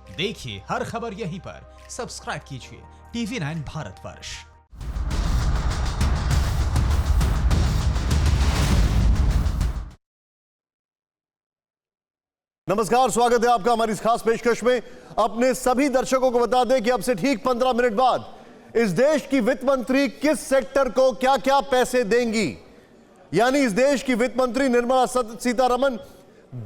देखिए हर खबर यहीं पर। सब्सक्राइब कीजिए TV9 भारतवर्ष। नमस्कार, स्वागत है आपका हमारी इस खास पेशकश में। अपने सभी दर्शकों को बता दें कि अब से ठीक 15 मिनट बाद इस देश की वित्त मंत्री किस सेक्टर को क्या क्या पैसे देंगी, यानी इस देश की वित्त मंत्री निर्मला सीतारमण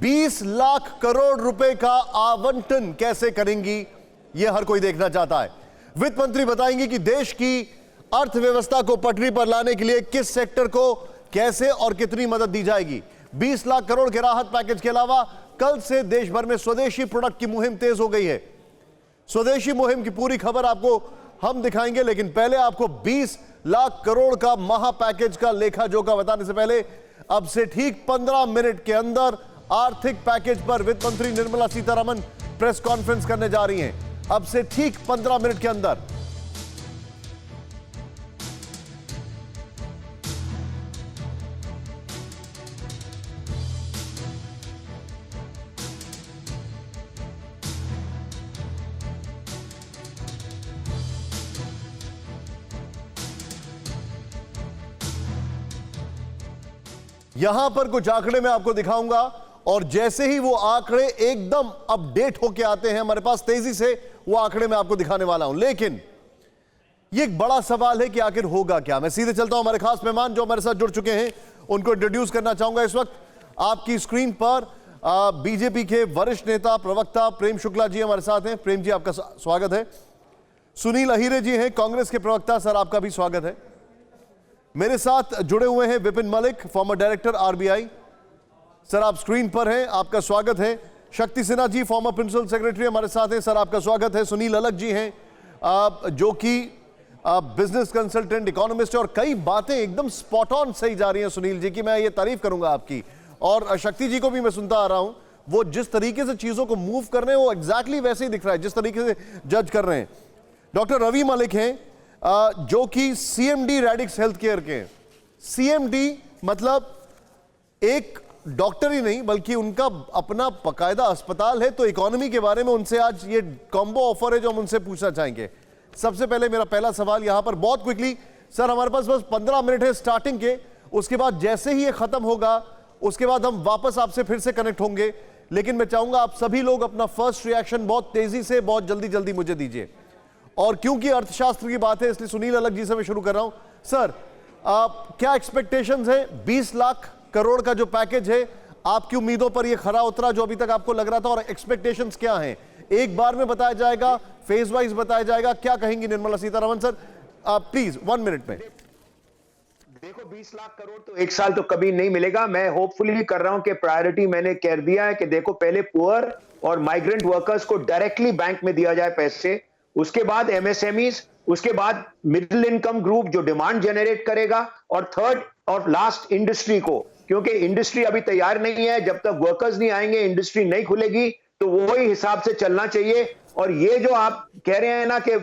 20 लाख करोड़ रुपए का आवंटन कैसे करेंगी, यह हर कोई देखना चाहता है। वित्त मंत्री बताएंगी कि देश की अर्थव्यवस्था को पटरी पर लाने के लिए किस सेक्टर को कैसे और कितनी मदद दी जाएगी। 20 लाख करोड़ के राहत पैकेज के अलावा कल से देश भर में स्वदेशी प्रोडक्ट की मुहिम तेज हो गई है। स्वदेशी मुहिम की पूरी खबर आपको हम दिखाएंगे, लेकिन पहले आपको 20 लाख करोड़ का महा पैकेज का लेखा जोखा बताने से पहले अब से ठीक 15 मिनट के अंदर आर्थिक पैकेज पर वित्त मंत्री निर्मला सीतारमण प्रेस कॉन्फ्रेंस करने जा रही हैं। अब से ठीक 15 मिनट के अंदर। यहां पर कुछ आंकड़े मैं आपको दिखाऊंगा और जैसे ही वो आंकड़े एकदम अपडेट होके आते हैं हमारे पास, तेजी से वो आंकड़े मैं आपको दिखाने वाला हूं। लेकिन ये एक बड़ा सवाल है कि आखिर होगा क्या। मैं सीधे चलता हूं हमारे खास मेहमान जो हमारे साथ जुड़ चुके हैं, उनको इंट्रोड्यूस करना चाहूंगा। इस वक्त आपकी स्क्रीन पर बीजेपी के वरिष्ठ नेता प्रवक्ता प्रेम शुक्ला जी हमारे साथ हैं। प्रेम जी, आपका स्वागत है। सुनील अहीरे जी हैं कांग्रेस के प्रवक्ता, सर आपका भी स्वागत है। मेरे साथ जुड़े हुए हैं Vipin Malik, farmer director RBI, sir आप स्क्रीन पर हैं, आपका स्वागत है। शक्ति Sinha ji farmer principal secretary हमारे साथ हैं, सर आपका स्वागत है। सुनील अलग जी हैं जो कि बिजनेस कंसल्टेंट, इकोनॉमिस्ट, और कई बातें एकदम स्पॉट ऑन सही जा रही हैं सुनील जी की, मैं ये तारीफ करूंगा आपकी। और शक्ति जी को भी मैं सुनता आ रहा हूं, वो जिस तरीके से चीजों को मूव कर रहे हैं वो एग्जैक्टली वैसे ही दिख रहा है जिस तरीके से जज कर रहे हैं। डॉक्टर रवि मलिक हैं जो कि CMD रेडिक्स हेल्थ केयर के। CMD मतलब एक डॉक्टर ही नहीं बल्कि उनका अपना बकायदा अस्पताल है। तो इकोनॉमी के बारे में उनसे आज ये कॉम्बो ऑफर है जो हम उनसे पूछना चाहेंगे। सबसे पहले मेरा पहला सवाल यहां पर बहुत क्विकली, सर हमारे पास बस 15 मिनट है स्टार्टिंग के, उसके बाद जैसे ही ये खत्म होगा उसके बाद हम वापस आपसे फिर से कनेक्ट होंगे। लेकिन मैं चाहूंगा आप सभी लोग अपना फर्स्ट रिएक्शन बहुत तेजी से, बहुत जल्दी जल्दी मुझे दीजिए। और क्योंकि अर्थशास्त्र की बात है इसलिए सुनील अलग जी से मैं शुरू कर रहा हूं। सर क्या एक्सपेक्टेशंस है 20 लाख करोड़ का जो पैकेज है, आपकी उम्मीदों पर ये खरा उतरा जो अभी तक आपको लग रहा था, और एक्सपेक्टेशंस क्या हैं? एक बार में बताया जाएगा, फेज वाइज बताया जाएगा, क्या कहेंगी Nirmala Sitharaman sir? Please 1 minute में। देखो 20 लाख करोड़ तो एक साल तो कभी नहीं मिलेगा। मैं होपफुली कर रहा हूं कि प्रायोरिटी मैंने कह दिया है कि देखो पहले पुअर और माइग्रेंट वर्कर्स को डायरेक्टली बैंक में दिया जाए पैसे, उसके बाद MSMEs, उसके बाद मिडिल इनकम ग्रुप जो डिमांड जनरेट करेगा, और थर्ड और लास्ट इंडस्ट्री को, क्योंकि इंडस्ट्री अभी तैयार नहीं है। जब तक वर्कर्स नहीं आएंगे इंडस्ट्री नहीं खुलेगी, तो वही हिसाब से चलना चाहिए। और ये जो आप कह रहे हैं ना कि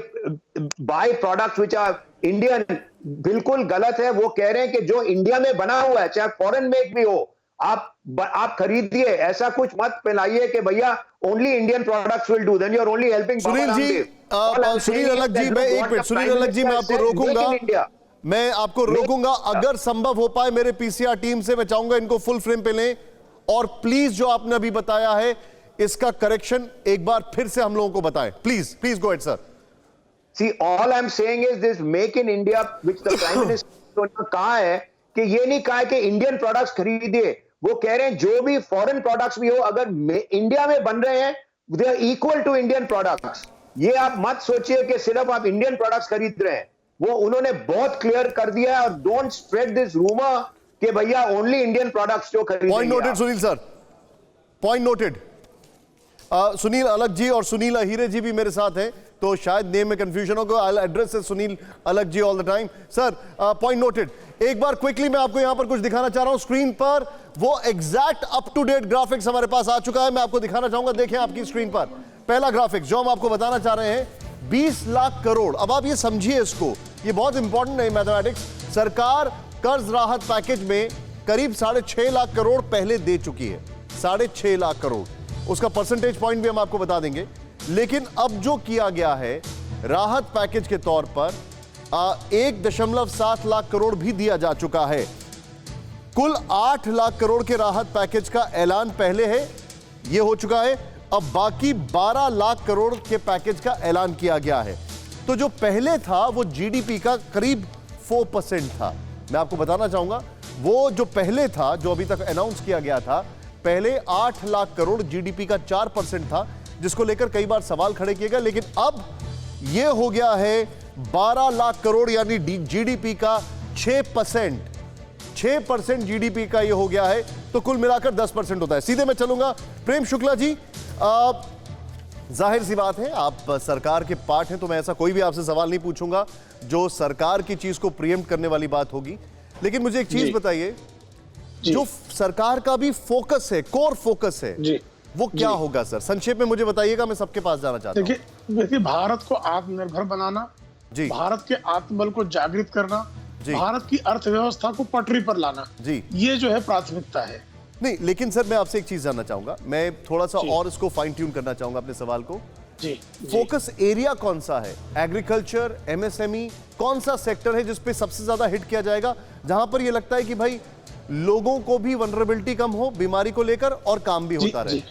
by products which are Indian, बिल्कुल गलत है। वो कह रहे हैं कि जो इंडिया में बना हुआ है चाहे फॉरेन मेड भी हो, आप खरीदिए। ऐसा कुछ मत फैलाइए कि भैया only Indian products will do, then you are only helping. Sunil ji, Sunil Alag ji, मैं एक मिनट, सुनील अलग जी मैं आपको रोकूंगा, मैं आपको रोकूंगा। अगर संभव हो पाए मेरे PCR टीम से मैं चाहूंगा इनको फुल फ्रेम पे लें, और प्लीज जो आपने अभी बताया है इसका करेक्शन एक बार फिर से हम लोगों को बताएं। Please please go ahead sir. See, all I'm saying is this make in India, which the Prime Minister ने कहा है कि ये नहीं कहा है कि इंडियन प्रोडक्ट्स खरीदिए। वो कह रहे हैं जो भी फॉरेन प्रोडक्ट्स भी हो, अगर इंडिया में बन रहे हैं, they are equal to Indian products. ये आप मत सोचिए कि सिर्फ आप इंडियन प्रोडक्ट्स खरीद रहे हैं। वो उन्होंने बहुत क्लियर कर दिया है। और डोंट स्प्रेड दिस रूमर कि भैया ओनली इंडियन प्रोडक्ट्स जो खरीदेंगे। Point noted Sunil sir, point noted. Sunil Alag जी और सुनील अहीरे जी भी मेरे साथ हैं, तो शायद नेम में कंफ्यूजन होगा। I will address Sunil Alag ji all the time. Sir point noted. एक बार क्विकली मैं आपको यहां पर कुछ दिखाना चाह रहा हूं स्क्रीन पर। वो exact up to date graphics हमारे पास आ चुका है, मैं आपको दिखाना चाहूंगा। देखें आपकी स्क्रीन पर पहला ग्राफिक्स जो हम आपको बताना चाह रहे हैं, 20 लाख करोड़। अब आप ये समझिए इसको, ये बहुत इंपॉर्टेंट है मैथमेटिक्स। सरकार कर्ज राहत पैकेज में करीब 6.5 लाख करोड़ पहले दे चुकी है। 6.5 लाख करोड़, उसका परसेंटेज पॉइंट भी हम आपको बता देंगे। लेकिन अब जो किया गया है राहत पैकेज के तौर पर 1.7 लाख करोड़ भी दिया जा चुका है। कुल 8 लाख करोड़ के राहत पैकेज का ऐलान पहले है, यह हो चुका है। अब बाकी 12 लाख करोड़ के पैकेज का ऐलान किया गया है। तो जो पहले था वो जीडीपी का करीब 4% था। मैं आपको बताना चाहूंगा वो जो पहले था, जो अभी तक अनाउंस किया गया था, पहले 8 लाख करोड़ जीडीपी का 4% था, जिसको लेकर कई बार सवाल खड़े किए गए। लेकिन अब यह हो गया है 12 लाख करोड़ यानी जीडीपी का 6% जीडीपी का यह हो गया है। तो कुल मिलाकर 10% होता है। सीधे मैं चलूंगा प्रेम शुक्ला जी, जाहिर सी बात है आप सरकार के पार्ट हैं, तो मैं ऐसा कोई भी आपसे सवाल नहीं पूछूंगा जो सरकार की चीज को प्रिएम्प्ट करने वाली बात होगी। लेकिन मुझे एक चीज बताइए, जो सरकार का भी फोकस है, कोर फोकस है, वो क्या होगा सर? संक्षेप में मुझे बताइएगा, मैं सबके पास जाना चाहता हूं। देखिए भारत को आत्मनिर्भर बनाना, भारत के आत्मबल को जागृत करना, भारत की अर्थव्यवस्था को पटरी पर लाना, ये जो है प्राथमिकता है। नहीं, लेकिन सर मैं आपसे एक चीज जानना चाहूंगा, मैं थोड़ा सा और इसको फाइन ट्यून करना चाहूंगा अपने सवाल को। फोकस एरिया कौन सा है? एग्रीकल्चर, एमएसएमई, कौन सा सेक्टर है जिसपे सबसे ज्यादा हिट किया जाएगा, जहां पर यह लगता है कि भाई लोगों को भी वनरेबिलिटी कम हो बीमारी को लेकर और काम भी होता रहे?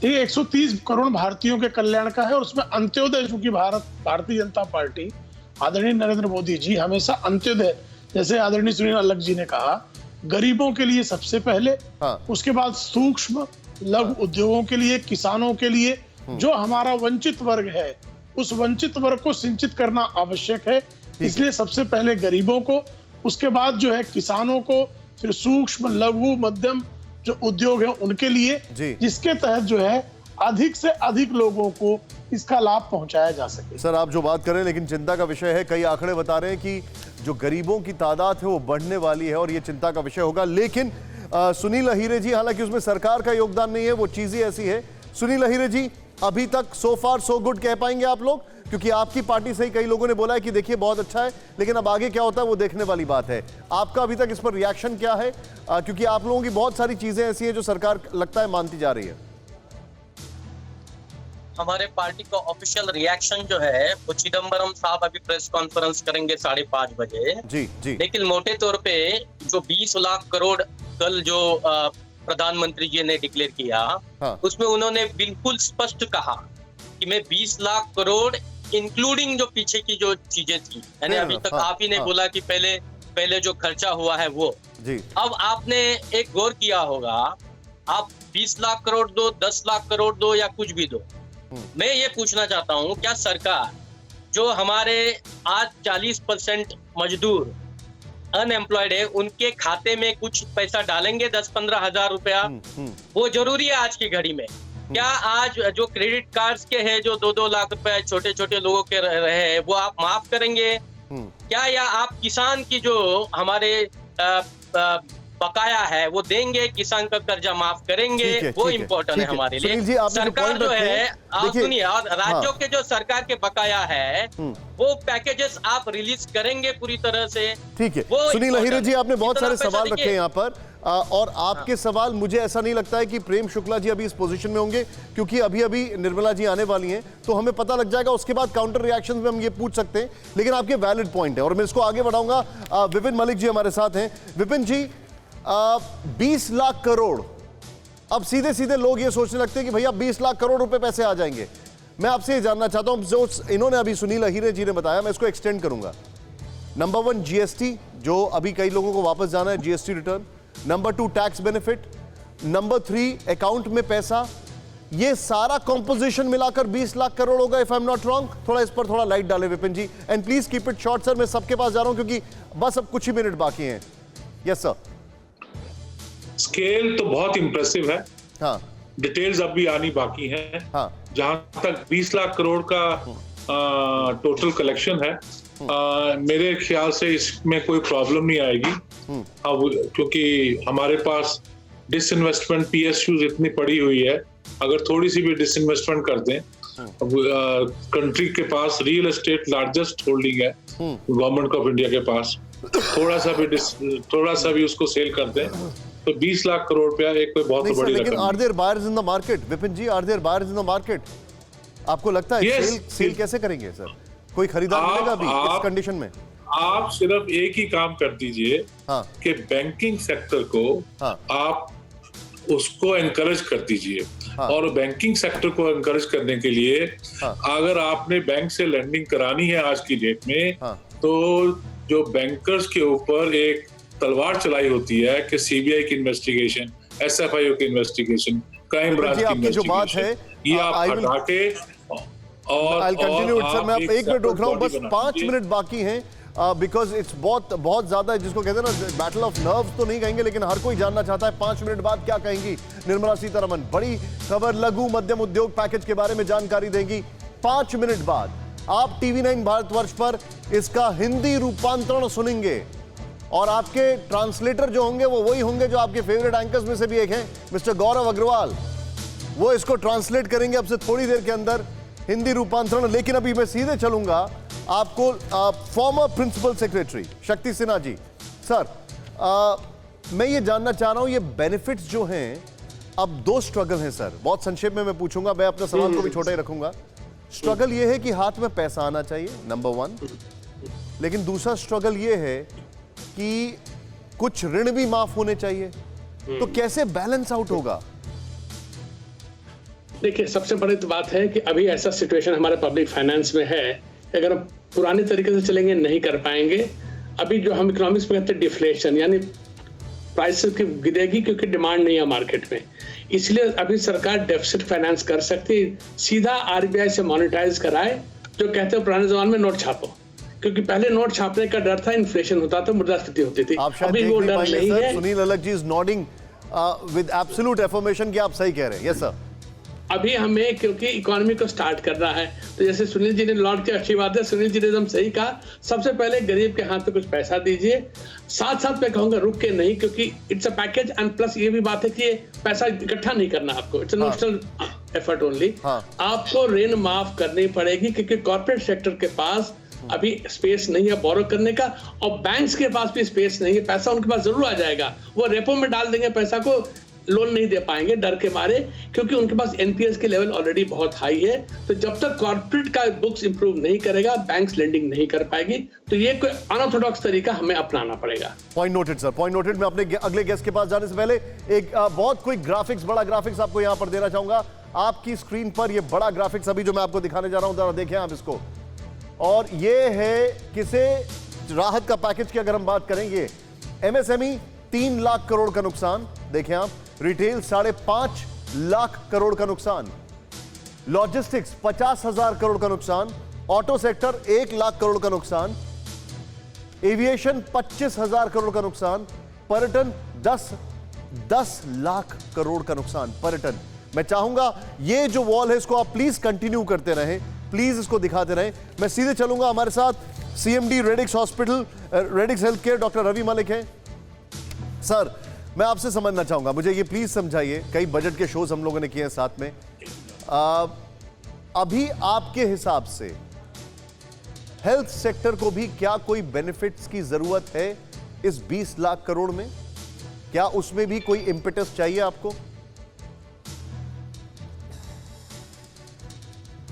ये 130 करोड़ भारतीयों के कल्याण का है और उसमें अंत्योदय, चूंकि भारतीय जनता पार्टी आदरणीय नरेंद्र मोदी जी हमेशा अंत्योदय, जैसे आदरणीय सुनील अलग जी ने कहा, गरीबों के लिए सबसे पहले, उसके बाद सूक्ष्म लघु उद्योगों के लिए, किसानों के लिए, जो हमारा वंचित वर्ग है उस वंचित वर्ग को सिंचित करना आवश्यक है। इसलिए सबसे पहले गरीबों को, उसके बाद जो है किसानों को, फिर सूक्ष्म लघु मध्यम जो उद्योग है उनके लिए, जिसके तहत जो है अधिक से अधिक लोगों को इसका लाभ पहुंचाया जा सके। सर आप जो बात कर रहे हैं, लेकिन चिंता का विषय है, कई आंकड़े बता रहे हैं कि जो गरीबों की तादाद है वो बढ़ने वाली है और ये चिंता का विषय होगा। लेकिन सुनील अहीरे जी, हालांकि उसमें सरकार का योगदान नहीं है, वो चीज ही ऐसी है। सुनील अहीरे जी, अभी तक सो फार सो गुड कह पाएंगे आप लोग? क्योंकि आपकी पार्टी से ही कई लोगों ने बोला है कि देखिए बहुत अच्छा है, लेकिन अब आगे क्या होता है वो देखने वाली बात है। आपका अभी तक इस पर रिएक्शन क्या है? क्योंकि आप लोगों की बहुत सारी चीजें ऐसी हैं जो सरकार लगता है मानती जा रही है। हमारे पार्टी का ऑफिशियल रिएक्शन जो है वो चिदम्बरम साहब अभी प्रेस कॉन्फ्रेंस करेंगे 5:30 बजे। जी। लेकिन मोटे तौर पे जो 20 लाख करोड़ कल जो प्रधानमंत्री जी ने डिक्लेयर किया, उसमें उन्होंने बिल्कुल स्पष्ट कहा कि मैं 20 लाख करोड़ इंक्लूडिंग जो पीछे की जो चीजें थी, यानी अभी तक आप ही ने बोला कि पहले जो खर्चा हुआ है वो जी। अब आपने एक गौर किया होगा, आप 20 लाख करोड़ दो, 10 लाख करोड़ दो या कुछ भी दो, मैं ये पूछना चाहता हूँ, क्या सरकार जो हमारे आज 40% मजदूर अनएम्प्लॉयड है उनके खाते में कुछ पैसा डालेंगे 10-15 हजार रुपया? वो जरूरी है आज की घड़ी में? क्या आज जो क्रेडिट कार्ड्स के हैं जो 2-2 लाख रुपए छोटे छोटे लोगों के रहे हैं वो आप माफ करेंगे क्या? या आप किसान की जो हमारे बकाया है वो देंगे, किसान का कर्जा माफ करेंगे? वो इम्पोर्टेंट है हमारे लिए। सरकार जो है, आप सुनिए, और राज्यों के जो सरकार के बकाया है वो पैकेजेस आप रिलीज करेंगे पूरी तरह से? ठीक है सुनील अहीरे जी, आपने बहुत सारे सवाल रखे हैं यहाँ पर, और आपके सवाल, मुझे ऐसा नहीं लगता है कि प्रेम शुक्ला जी अभी इस पोजीशन में होंगे, क्योंकि अभी अभी निर्मला जी आने वाली हैं, तो हमें पता लग जाएगा, उसके बाद काउंटर रिएक्शन में हम ये पूछ सकते हैं। लेकिन आपके वैलिड पॉइंट है और मैं इसको आगे बढ़ाऊंगा। विपिन मलिक जी हमारे साथ हैं। विपिन जी, 20 लाख करोड़, अब सीधे सीधे लोग ये सोचने लगते हैं कि भैया 20 लाख करोड़ रुपए पैसे आ जाएंगे। मैं आपसे ये जानना चाहता हूं, जो इन्होंने अभी सुनील अहीरे जी ने बताया, मैं इसको एक्सटेंड करूंगा। नंबर 1 जीएसटी, जो अभी कई लोगों को वापस जाना है, GST return. Number 2 tax benefit. Number 3 account में पैसा। ये सारा कॉम्पोजिशन मिलाकर 20 लाख करोड़ होगा, if I am not wrong. थोड़ा इस पर थोड़ा लाइट डालें Vipin ji, and please keep it short sir, मैं सबके पास जा रहा हूं क्योंकि बस अब कुछ ही मिनट बाकी हैं। Yes sir. स्केल तो बहुत इंप्रेसिव है, हाँ, डिटेल्स अब भी आनी बाकी है। हाँ, जहां तक 20 लाख करोड़ का टोटल कलेक्शन है, मेरे ख्याल से इसमें कोई प्रॉब्लम नहीं आएगी। अब क्योंकि हमारे पास डिसइन्वेस्टमेंट पीएसयूज इतनी पड़ी हुई है, अगर थोड़ी सी भी डिसइन्वेस्टमेंट कर दें, कंट्री के पास रियल एस्टेट लार्जेस्ट होल्डिंग है गवर्नमेंट ऑफ इंडिया के पास, थोड़ा सा भी उसको सेल कर दें तो 20 लाख करोड़ रुपया एक कोई बहुत बड़ी रकम। लेकिन are there buyers in the market? Vipin ji, are there buyers in the market? आपको लगता है Yes, सेल कैसे करेंगे सर? कोई खरीदार मिलेगा अभी इस कंडीशन में? आप सिर्फ एक ही काम कर दीजिए कि बैंकिंग सेक्टर को आप उसको एनकरेज कर दीजिए। और बैंकिंग सेक्टर को एनकरेज करने के लिए अगर आपने बैंक से लेंडिंग करानी है आज की डेट में, तो जो बैंकर्स के ऊपर एक तलवार चलाई होती है कि सीबीआई की इन्वेस्टिगेशन, एसएफआईओ की इन्वेस्टिगेशन, क्राइम ब्रांच की इन्वेस्टिगेशन, ये आप हटा के I'll continue it, सर। मैं आप 1 मिनट रोक रहा हूं, बस 5 मिनट बाकी हैं, बिकॉज इट्स बहुत ज्यादा, जिसको कहते हैं ना बैटल ऑफ नर्व्स तो नहीं कहेंगे, लेकिन हर कोई जानना चाहता है 5 मिनट बाद क्या कहेंगी निर्मला सीतारमण। बड़ी खबर, लघु मध्यम उद्योग पैकेज के बारे में जानकारी देंगी 5 मिनट बाद। आप TV9 भारतवर्ष पर इसका हिंदी रूपांतरण सुनेंगे और आपके ट्रांसलेटर जो होंगे वो वही होंगे जो आपके फेवरेट एंकर्स में से भी एक हैं, मिस्टर गौरव अग्रवाल। वो इसको ट्रांसलेट करेंगे अब से थोड़ी देर के अंदर, हिंदी रूपांतरण। लेकिन अभी मैं सीधे चलूंगा आपको फॉर्मर प्रिंसिपल सेक्रेटरी शक्ति सिन्हा जी। सर, मैं ये जानना चाह रहा हूं, ये बेनिफिट्स जो हैं, अब 2 स्ट्रगल हैं सर, बहुत संक्षेप में मैं पूछूंगा, मैं अपने सवाल को भी छोटा ही रखूंगा। स्ट्रगल ये है कि हाथ में पैसा आना चाहिए, नंबर 1। लेकिन दूसरा स्ट्रगल ये है कि कुछ ऋण भी माफ होने चाहिए, तो कैसे बैलेंस आउट होगा? देखिए, सबसे बड़ी तो बात है कि अभी ऐसा सिचुएशन हमारे पब्लिक फाइनेंस में है, अगर हम पुराने तरीके से चलेंगे नहीं कर पाएंगे। अभी जो हम इकोनॉमिक्स में कहते हैं डिफ्लेशन, यानी प्राइस की गिरेगी क्योंकि डिमांड नहीं है मार्केट में, इसलिए अभी सरकार डेफिसिट फाइनेंस कर सकती है, सीधा आरबीआई से मॉनिटाइज कराए, जो कहते हैं पुराने जमाने में नोट छापो, क्योंकि पहले नोट छापने का डर था, इन्फ्लेशन होता था, मुद्रास्फीति होती थी। अभी वो डर नहीं है। Sunil Alag ji is nodding with absolute affirmation कि आप सही कह रहे हैं। Yes sir. अभी हमें क्योंकि इकोनॉमी को स्टार्ट करना है, तो जैसे सुनील जी ने लौट के अच्छी बात है, सुनील जी ने एकदम सही कहा, सबसे पहले गरीब के हाथ पे कुछ पैसा दीजिए। साथ साथ मैं कहूंगा रुक के नहीं, क्योंकि it's a package, and plus ये भी बात है कि ये पैसा इकट्ठा नहीं करना आपको, इट्स नोशनल एफर्ट ओनली। आपको ऋण माफ करनी पड़ेगी, क्योंकि कॉर्पोरेट सेक्टर के पास अभी स्पेस नहीं है बोरो करने का, और बैंक्स के पास भी स्पेस नहीं है। पैसा उनके पास जरूर आ जाएगा, वो रेपो में डाल देंगे पैसा को, लोन नहीं दे पाएंगे डर के मारे, क्योंकि उनके पास एनपीएस के लेवल ऑलरेडी बहुत हाई है। तो जब तक कॉर्पोरेट का बुक्स इंप्रूव नहीं करेगा, बैंक्स लेंडिंग नहीं कर पाएगी। तो ये कोई अनऑर्थोडॉक्स तरीका हमें अपनाना पड़ेगा। Point noted sir, point noted. मैं अपने अगले गेस्ट के पास जाने से पहले एक बहुत कोई ग्राफिक्स, बड़ा ग्राफिक्स आपको यहां पर देना चाहूंगा। आपकी स्क्रीन पर ये बड़ा ग्राफिक्स अभी जो मैं आपको दिखाने जा रहा हूं, जरा देखें आप इसको। और ये है किसे राहत का पैकेज की अगर हम बात करेंगे, एमएसएमई 3 लाख करोड़ का नुकसान, देखें आप, रिटेल 5.5 लाख करोड़ का नुकसान, लॉजिस्टिक्स 50,000 करोड़ का नुकसान, ऑटो सेक्टर 1 लाख करोड़ का नुकसान, एविएशन 25,000 करोड़ का नुकसान, पर्यटन 10 लाख करोड़ का नुकसान। पर्यटन, मैं चाहूंगा ये जो वॉल है इसको आप प्लीज कंटिन्यू करते रहें, प्लीज इसको दिखाते रहें। मैं सीधे चलूंगा, हमारे साथ CMD Radix hospital, Radix health care doctor Ravi Malik हैं। सर, मैं आपसे समझना चाहूंगा, मुझे ये प्लीज समझाइए, कई बजट के शोज हम लोगों ने किए हैं साथ में, अभी आपके हिसाब से हेल्थ सेक्टर को भी क्या कोई बेनिफिट्स की जरूरत है इस 20 लाख करोड़ में? क्या उसमें भी कोई इम्पेटस चाहिए आपको?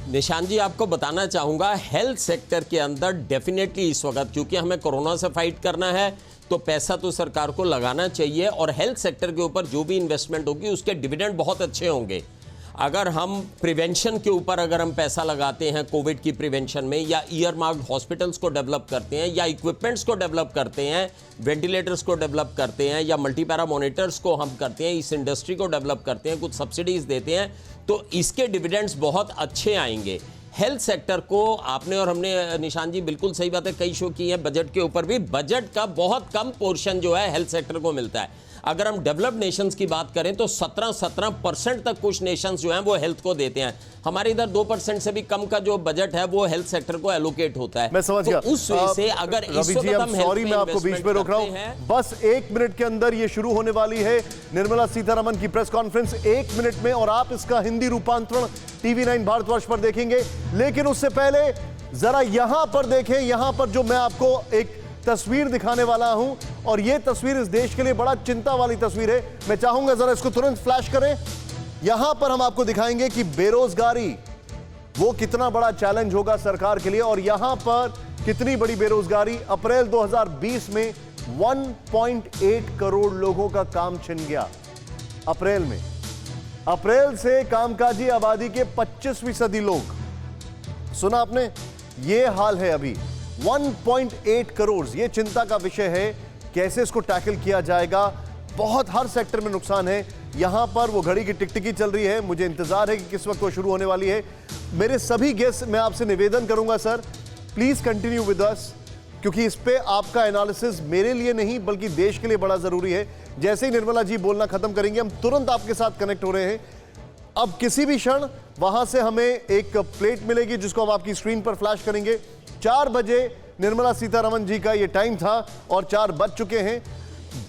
निशान जी, आपको बताना चाहूंगा, हेल्थ सेक्टर के अंदर डेफिनेटली इस वक्त, क्योंकि हमें कोरोना से फाइट करना है, तो पैसा तो सरकार को लगाना चाहिए, और हेल्थ सेक्टर के ऊपर जो भी इन्वेस्टमेंट होगी उसके डिविडेंड बहुत अच्छे होंगे। अगर हम प्रिवेंशन के ऊपर अगर हम पैसा लगाते हैं, कोविड की प्रिवेंशन में, या ईयर मार्क्ड हॉस्पिटल्स को डेवलप करते हैं, या इक्विपमेंट्स को डेवलप करते हैं, वेंटिलेटर्स को डेवलप करते हैं, या मल्टीपैरा मॉनिटर्स को हम करते हैं, इस इंडस्ट्री को डेवलप करते हैं, कुछ सब्सिडीज देते हैं, तो इसके डिविडेंड्स बहुत अच्छे आएंगे। हेल्थ सेक्टर को आपने और हमने, निशान जी बिल्कुल सही बात है, कई शो की है बजट के ऊपर भी, बजट का बहुत कम पोर्शन जो है हेल्थ सेक्टर को मिलता है। अगर हम डेवलप्ड नेशंस की बात करें तो 17% तक कुछ नेशंस जो हैं वो हेल्थ को देते हैं। हमारे इधर 2% से भी कम का जो बजट है वो हेल्थ सेक्टर को एलोकेट होता है। मैं समझ गया। उस वजह से अगर इस वक्त हम सॉरी मैं आपको बीच में रोक रहा हूं, बस 1 मिनट के अंदर ये शुरू होने वाली है निर्मला सीतारमण की प्रेस कॉन्फ्रेंस, 1 मिनट में, और आप इसका हिंदी रूपांतरण TV9 भारतवर्ष पर देखेंगे। लेकिन उससे पहले जरा यहां पर देखें, यहां पर जो मैं आपको एक तस्वीर दिखाने वाला हूं, और यह तस्वीर इस देश के लिए बड़ा चिंता वाली तस्वीर है। मैं चाहूंगा जरा इसको तुरंत फ्लैश करें। यहां पर हम आपको दिखाएंगे कि बेरोजगारी वो कितना बड़ा चैलेंज होगा सरकार के लिए और यहां पर कितनी बड़ी बेरोजगारी। अप्रैल 2020 में 1.8 करोड़ लोगों का काम छिन गया। अप्रैल में, अप्रैल से कामकाजी आबादी के 25% लोग, सुना आपने, ये हाल है अभी। 1.8 करोड़, ये चिंता का विषय है। कैसे इसको टैकल किया जाएगा? बहुत हर सेक्टर में नुकसान है। यहां पर वो घड़ी की टिकटिकी चल रही है। मुझे इंतजार है कि किस वक्त वो शुरू होने वाली है। मेरे सभी गेस्ट, मैं आपसे निवेदन करूंगा sir, please continue with us, क्योंकि इस पे आपका एनालिसिस मेरे लिए नहीं बल्कि देश के लिए बड़ा जरूरी है। जैसे ही निर्मला जी बोलना खत्म करेंगे, हम तुरंत आपके साथ कनेक्ट हो रहे हैं। अब किसी भी क्षण वहां से हमें एक प्लेट मिलेगी जिसको हम आपकी स्क्रीन पर फ्लैश करेंगे। 4 बजे निर्मला सीतारमण जी का ये टाइम था और 4 बज चुके हैं।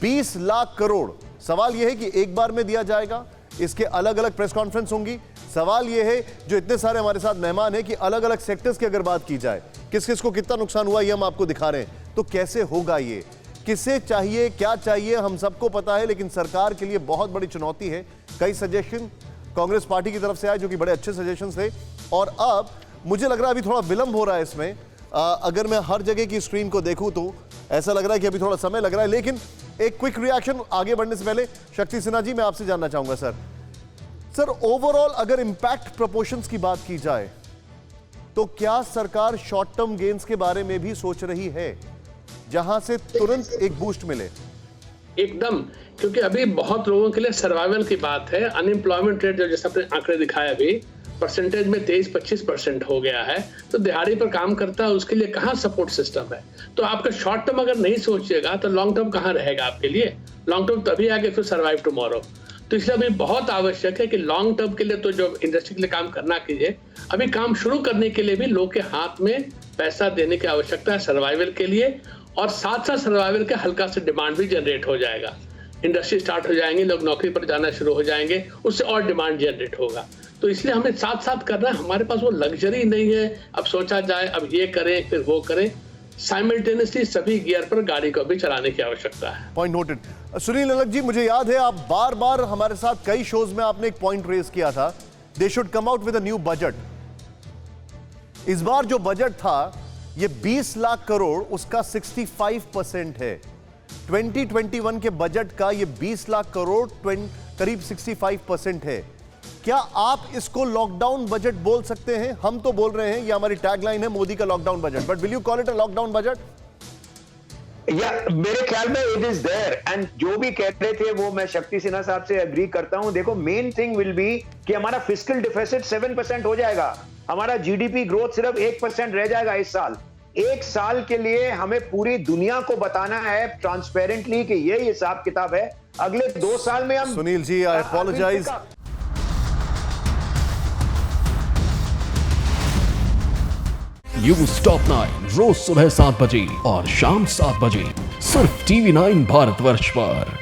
20 लाख करोड़, सवाल यह है कि एक बार में दिया जाएगा, इसके अलग अलग प्रेस कॉन्फ्रेंस होंगी। सवाल यह है, जो इतने सारे हमारे साथ मेहमान हैं, कि अलग अलग सेक्टर्स की अगर बात की जाए, किस किस को कितना नुकसान हुआ ये हम आपको दिखा रहे हैं। तो कैसे होगा ये, किसे चाहिए, क्या चाहिए, हम सबको पता है, लेकिन सरकार के लिए बहुत बड़ी चुनौती है। कई सजेशन कांग्रेस पार्टी की तरफ से आए जो कि बड़े अच्छे सजेशन थे और अब मुझे लग रहा है अभी थोड़ा विलंब हो रहा है इसमें। अगर मैं हर जगह की स्क्रीन को देखूं तो ऐसा लग रहा है कि अभी थोड़ा समय लग रहा है। लेकिन एक क्विक रिएक्शन आगे बढ़ने से पहले, शक्ति सिन्हा जी, मैं आपसे जानना चाहूंगा सर, ओवरऑल अगर इंपैक्ट प्रोपोर्शंस की बात की जाए तो क्या सरकार शॉर्ट टर्म गेन्स के बारे में भी सोच रही है जहां से तुरंत एक बूस्ट मिले? एकदम, क्योंकि अभी बहुत लोगों के लिए सर्वाइवल की बात है। अनएम्प्लॉयमेंट रेट जो जैसे आपने आंकड़े दिखाया अभी परसेंटेज में 23-25% हो गया है, तो दिहाड़ी पर काम करता है उसके लिए कहाँ सपोर्ट सिस्टम है। तो आपका शॉर्ट टर्म अगर नहीं सोचिएगा तो लॉन्ग टर्म कहाँ रहेगा आपके लिए। लॉन्ग टर्म तभी आगे फिर सर्वाइव टुमारो। तो इसलिए अभी बहुत आवश्यक है कि लॉन्ग टर्म के लिए तो जो इंडस्ट्री के लिए काम करना कीजिए, अभी काम शुरू करने के लिए भी लोग के हाथ में पैसा देने की आवश्यकता है सर्वाइवल के लिए, और साथ साथ सर्वाइवल के हल्का से डिमांड भी जनरेट हो जाएगा। इंडस्ट्री स्टार्ट हो जाएंगे, लोग नौकरी पर जाना शुरू हो जाएंगे, उससे और डिमांड जनरेट होगा। तो इसलिए हमें साथ साथ करना है। हमारे पास वो लग्जरी नहीं है अब सोचा जाए अब ये करें फिर वो करें। साइमल्टेनियसली सभी गियर पर गाड़ी को भी चलाने की आवश्यकता है। Point noted. सुनील अलग जी, मुझे याद है आप बार बार हमारे साथ कई शोज में आपने एक पॉइंट रेज किया था, they should come out with a new budget. इस बार जो बजट था ये 20 लाख करोड़, उसका 65% है। 2021 के बजट का ये 20 लाख करोड़ करीब 65% है। क्या आप इसको लॉकडाउन बजट बोल सकते हैं? हम तो बोल रहे हैं, ये हमारी टैगलाइन है मोदी का lockdown budget, but will you call it a lockdown budget? या मेरे ख्याल में इट इज देयर, एंड जो भी कह रहे थे वो मैं शक्ति सिन्हा साहब से एग्री करता हूं। देखो, मेन थिंग विल बी कि हमारा फिस्कल डिफिसिट 7% हो जाएगा, हमारा जीडीपी ग्रोथ सिर्फ 1% रह जाएगा इस साल। 1 साल के लिए हमें पूरी दुनिया को बताना है ट्रांसपेरेंटली कि ये हिसाब किताब है। अगले 2 साल में हम, सुनील जी, आई अपोलोजाइज। न्यूज़ टॉप 9 रोज सुबह 7 बजे और शाम 7 बजे सिर्फ TV9 भारतवर्ष पर।